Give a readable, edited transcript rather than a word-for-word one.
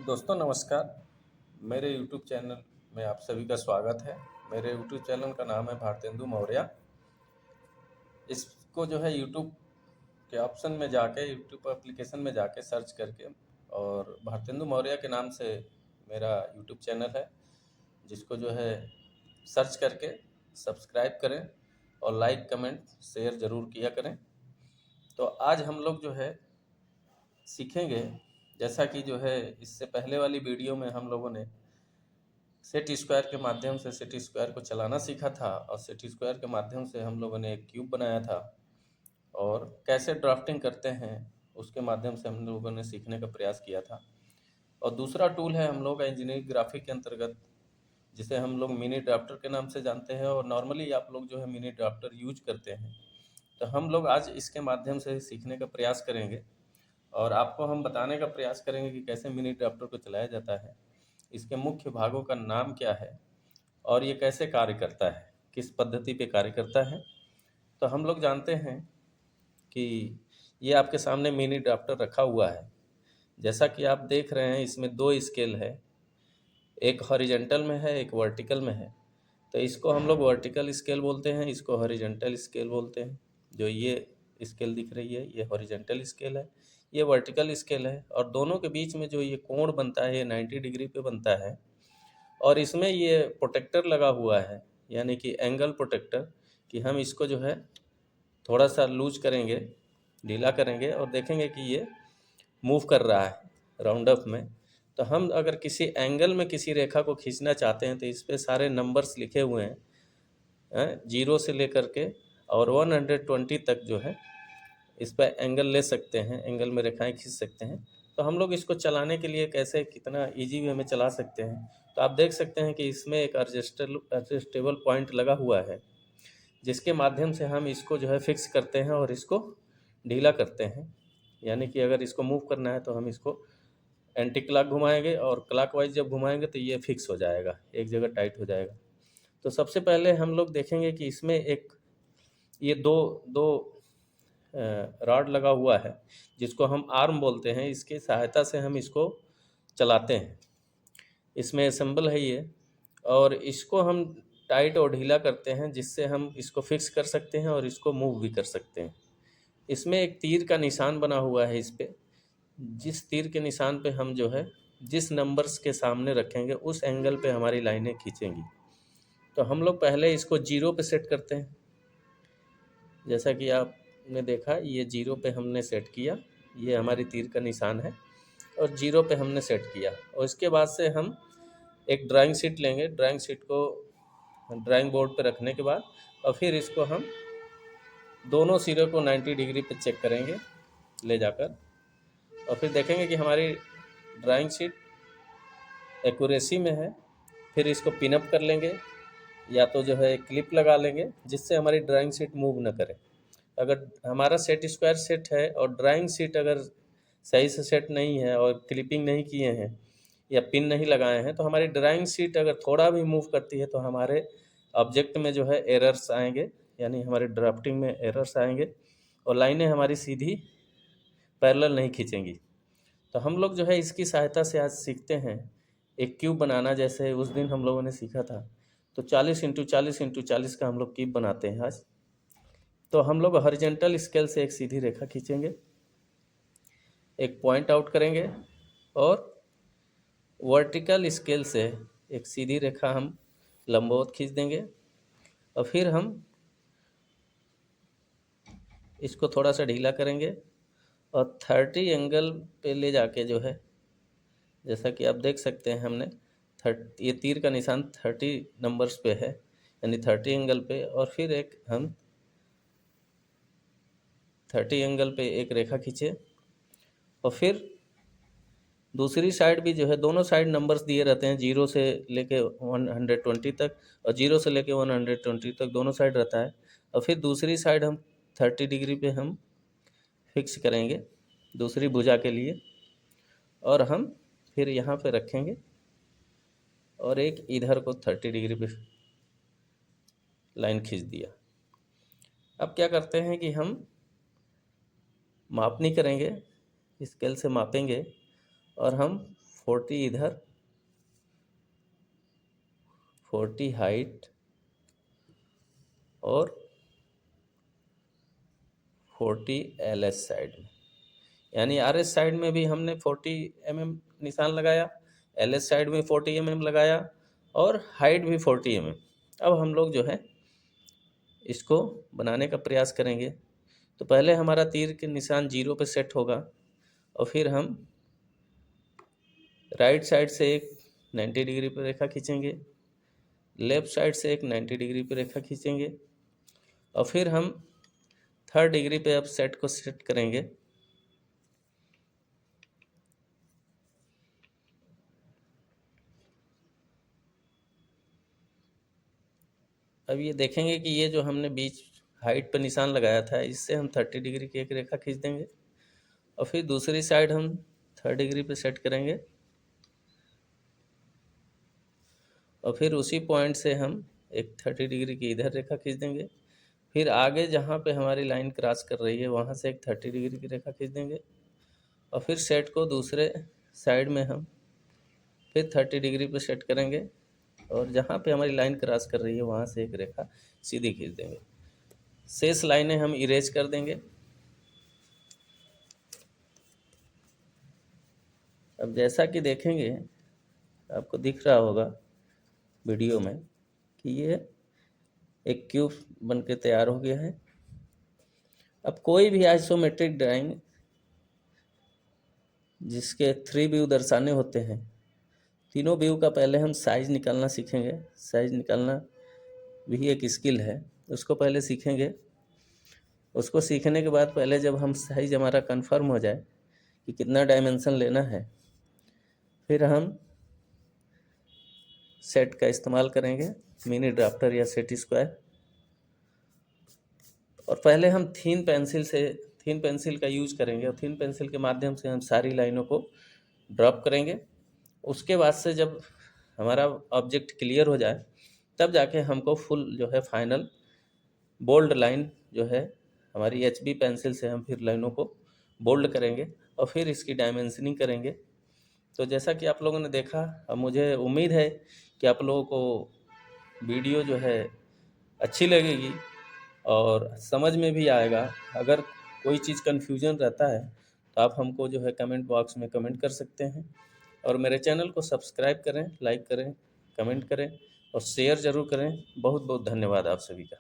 दोस्तों नमस्कार। मेरे यूट्यूब चैनल में आप सभी का स्वागत है। मेरे यूट्यूब चैनल का नाम है भारतेंदु मौर्य। इसको जो है यूट्यूब के ऑप्शन में जाके यूट्यूब एप्लीकेशन में जाके सर्च करके और भारतेंदु मौर्य के नाम से मेरा यूट्यूब चैनल है, जिसको जो है सर्च करके सब्सक्राइब करें और लाइक कमेंट शेयर ज़रूर किया करें। तो आज हम लोग जो है सीखेंगे, जैसा कि जो है इससे पहले वाली वीडियो में हम लोगों ने सेट स्क्वायर के माध्यम से सेट स्क्वायर को चलाना सीखा था और सेट स्क्वायर के माध्यम से हम लोगों ने एक क्यूब बनाया था और कैसे ड्राफ्टिंग करते हैं उसके माध्यम से हम लोगों ने सीखने का प्रयास किया था। और दूसरा टूल है हम लोग का इंजीनियरिंग ग्राफिक के अंतर्गत, जिसे हम लोग मिनी ड्राफ्टर के नाम से जानते हैं और नॉर्मली आप लोग जो है मिनी ड्राफ्टर यूज करते हैं। तो हम लोग आज इसके माध्यम से सीखने का प्रयास करेंगे और आपको हम बताने का प्रयास करेंगे कि कैसे मिनी ड्राफ्टर को चलाया जाता है, इसके मुख्य भागों का नाम क्या है और ये कैसे कार्य करता है, किस पद्धति पे कार्य करता है। तो हम लोग जानते हैं कि ये आपके सामने मिनी ड्राफ्टर रखा हुआ है। जैसा कि आप देख रहे हैं इसमें दो स्केल है, एक हॉरिजेंटल में है एक वर्टिकल में है। तो इसको हम लोग वर्टिकल स्केल बोलते हैं, इसको हॉरिजेंटल स्केल बोलते हैं। जो ये स्केल दिख रही है ये हॉरिजेंटल स्केल है, ये वर्टिकल स्केल है। और दोनों के बीच में जो ये कोण बनता है ये 90 डिग्री पे बनता है और इसमें ये प्रोटेक्टर लगा हुआ है, यानी कि एंगल प्रोटेक्टर, कि हम इसको जो है थोड़ा सा लूज करेंगे, ढीला करेंगे और देखेंगे कि ये मूव कर रहा है राउंड अप में। तो हम अगर किसी एंगल में किसी रेखा को खींचना चाहते हैं तो इस पे सारे नंबर्स लिखे हुए हैं, 0 से लेकर के और 120 तक जो है इस पर एंगल ले सकते हैं, एंगल में रेखाएं खींच सकते हैं। तो हम लोग इसको चलाने के लिए कैसे कितना इजी वे में चला सकते हैं, तो आप देख सकते हैं कि इसमें एक एडजस्टेबल पॉइंट लगा हुआ है, जिसके माध्यम से हम इसको जो है फिक्स करते हैं और इसको ढीला करते हैं। यानी कि अगर इसको मूव करना है तो हम इसको एंटी क्लॉक घुमाएंगे और क्लॉकवाइज जब घुमाएंगे तो ये फिक्स हो जाएगा, एक जगह टाइट हो जाएगा। तो सबसे पहले हम लोग देखेंगे कि इसमें एक ये दो दो रॉड लगा हुआ है, जिसको हम आर्म बोलते हैं। इसकी सहायता से हम इसको चलाते हैं। इसमें असेंबल है ये, और इसको हम टाइट और ढीला करते हैं, जिससे हम इसको फिक्स कर सकते हैं और इसको मूव भी कर सकते हैं। इसमें एक तीर का निशान बना हुआ है इस पे, जिस तीर के निशान पे हम जो है जिस नंबर्स के सामने रखेंगे उस एंगल पे हमारी लाइनें खींचेंगी। तो हम लोग पहले इसको 0 पे सेट करते हैं। जैसा कि आपने देखा ये 0 पे हमने सेट किया, ये हमारी तीर का निशान है और 0 पे हमने सेट किया। और इसके बाद से हम एक ड्राइंग शीट लेंगे, ड्राइंग शीट को ड्राइंग बोर्ड पे रखने के बाद और फिर इसको हम दोनों सिरों को 90 डिग्री पे चेक करेंगे ले जाकर, और फिर देखेंगे कि हमारी ड्राइंग शीट एक्यूरेसी में है। फिर इसको पिन अप कर लेंगे या तो जो है क्लिप लगा लेंगे, जिससे हमारी ड्राइंग शीट मूव न करे। अगर हमारा सेट स्क्वायर सेट है और ड्राइंग शीट अगर सही से सेट नहीं है और क्लिपिंग नहीं किए हैं या पिन नहीं लगाए हैं, तो हमारी ड्राइंग शीट अगर थोड़ा भी मूव करती है तो हमारे ऑब्जेक्ट में जो है एरर्स आएंगे, यानी हमारे ड्राफ्टिंग में एरर्स आएंगे और लाइनें हमारी सीधी पैरेलल नहीं खींचेंगी। तो हम लोग जो है इसकी सहायता से आज सीखते हैं एक क्यूब बनाना, जैसे उस दिन हम लोगों ने सीखा था। तो 40x40x40 का हम लोग क्यूब बनाते हैं आज। तो हम लोग हॉरिजॉन्टल स्केल से एक सीधी रेखा खींचेंगे, एक पॉइंट आउट करेंगे और वर्टिकल स्केल से एक सीधी रेखा हम लंबवत खींच देंगे और फिर हम इसको थोड़ा सा ढीला करेंगे और 30 एंगल पे ले जाके जो है, जैसा कि आप देख सकते हैं हमने ये तीर का निशान 30 नंबर्स पे है, यानी 30 एंगल पे। और फिर एक हम 30 एंगल पे एक रेखा खींचे और फिर दूसरी साइड भी जो है, दोनों साइड नंबर्स दिए रहते हैं 0 से लेके 120 तक और 0 से लेके 120 तक दोनों साइड रहता है। और फिर दूसरी साइड हम 30 डिग्री पे हम फिक्स करेंगे दूसरी भुजा के लिए, और हम फिर यहाँ पे रखेंगे और एक इधर को 30 डिग्री पे लाइन खींच दिया। अब क्या करते हैं कि हम मापनी करेंगे, स्केल से मापेंगे और हम 40 इधर, 40 हाइट और 40 LS साइड में, यानी RS साइड में भी हमने 40 mm निशान लगाया, LS साइड में 40 mm लगाया और हाइट भी 40 mm। अब हम लोग जो है इसको बनाने का प्रयास करेंगे। तो पहले हमारा तीर के निशान 0 पे सेट होगा और फिर हम राइट साइड से एक 90 डिग्री पर रेखा खींचेंगे, लेफ्ट साइड से एक 90 डिग्री पर रेखा खींचेंगे और फिर हम 3rd डिग्री पे अब सेट को सेट करेंगे। अब ये देखेंगे कि ये जो हमने बीच हाइट पर निशान लगाया था, इससे हम 30 डिग्री की एक रेखा खींच देंगे और फिर दूसरी साइड हम 3rd डिग्री पे सेट करेंगे और फिर उसी पॉइंट से हम एक 30 डिग्री की इधर रेखा खींच देंगे। फिर आगे जहाँ पे हमारी लाइन क्रॉस कर रही है वहाँ से एक 30 डिग्री की रेखा खींच देंगे और फिर सेट को दूसरे साइड में हम फिर 30 डिग्री पे सेट करेंगे और जहाँ पे हमारी लाइन क्रॉस कर रही है वहाँ से एक रेखा सीधी खींच देंगे। शेष लाइनें हम इरेज कर देंगे। अब जैसा कि देखेंगे, आपको दिख रहा होगा वीडियो में कि ये एक क्यूब बन के तैयार हो गया है। अब कोई भी आइसोमेट्रिक ड्राइंग जिसके 3 व्यू दर्शाने होते हैं, तीनों व्यू का पहले हम साइज़ निकालना सीखेंगे। साइज़ निकालना भी एक स्किल है, उसको पहले सीखेंगे। उसको सीखने के बाद पहले जब हम साइज़ हमारा कंफर्म हो जाए कि कितना डायमेंशन लेना है, फिर हम सेट का इस्तेमाल करेंगे, मिनी ड्राफ्टर या सेट स्क्वायर। और पहले हम थीन पेंसिल का यूज करेंगे और थीन पेंसिल के माध्यम से हम सारी लाइनों को ड्रॉप करेंगे। उसके बाद से जब हमारा ऑब्जेक्ट क्लियर हो जाए तब जाके हमको फुल जो है फाइनल बोल्ड लाइन जो है हमारी HB पेंसिल से हम फिर लाइनों को बोल्ड करेंगे और फिर इसकी डायमेंशनिंग करेंगे। तो जैसा कि आप लोगों ने देखा, अब मुझे उम्मीद है कि आप लोगों को वीडियो जो है अच्छी लगेगी और समझ में भी आएगा। अगर कोई चीज़ कन्फ्यूजन रहता है तो आप हमको जो है कमेंट बॉक्स में कमेंट कर सकते हैं और मेरे चैनल को सब्सक्राइब करें, लाइक करें, कमेंट करें और शेयर ज़रूर करें। बहुत बहुत धन्यवाद आप सभी का।